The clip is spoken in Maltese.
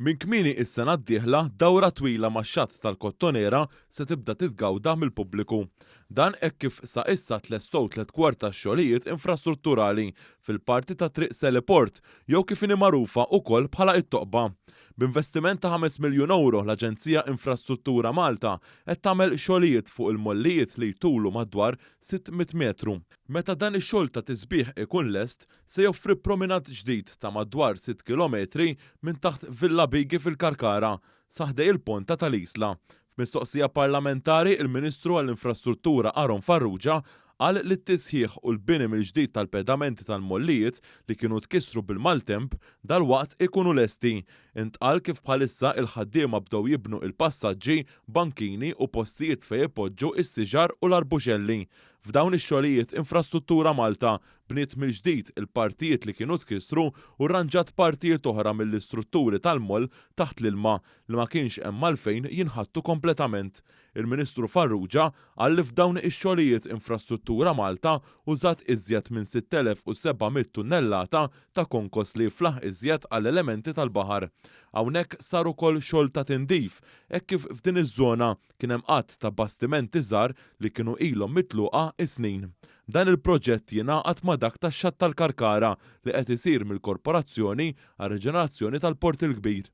Min kmieni is-sena d-dieħla dawra twila max-xatt tal-Kottonera se tibda titgawda mill-pubbliku. Dan hekk kif sa issa tlestow 3/4 tax-xogħlijiet infrastrutturali fil-parti ta' triq Seleport jew kif inhi magħrufa wkoll bħala it-Toqba. B'investiment ta' 5 miljun euro l-Aġenzija Infrastruttura Malta qed tagħmel xogħlijiet fuq il-mollijiet li jtulu madwar 600 metru. Meta dan ix-xogħol ta' tisbieħ ikun lest, se joffri prominat ġdid ta' madwar 6 kilometri minn taħt Villa Bigi fil-Karkara sa ħdej il-Ponta tal-Isla. F'mistoqsija parlamentari, il-Ministru għall-Infrastruttura Aron Farrugia qal li t-tisħiħ u l-bini mill-ġdid tal-pedamenti tal-mollijiet li kienu tkissru bil-maltemp dalwaqt ikunu lesti. Intqal kif bħalissa il-ħaddiema bdew jibnu il-passaġġi, bankini u postijiet fejn ipoġġu is-siġar u l-arbuxelli. F'dawn ix-xogħlijiet Infrastruttura Malta bniet mill-ġdid il-partijiet li kienu tkissru u rranġat partijiet oħra mill-istrutturi tal-moll taħt l-ilma li ma kienx hemm għalfejn jinħattu kompletament. Il-Ministru Farrugia qal li f'dawn ix-xogħlijiet Infrastruttura Malta użat iżjed minn 6700 tunnellata ta' konkos li jiflaħ iżjed għall-elementi tal-baħar. Hawnhekk sar ukoll xogħol ta' tindif, hekk kif f'din iż-żona kien hemm qatt ta' bastimenti żgħar li kienu ilhom mitluqa is-snin. Dan il-proġett jingħaqad ma' dak tax-xatt tal-Karkara li qed isir mill-Korporazzjoni għar-Reġenerazzjoni tal-Port il-Kbir.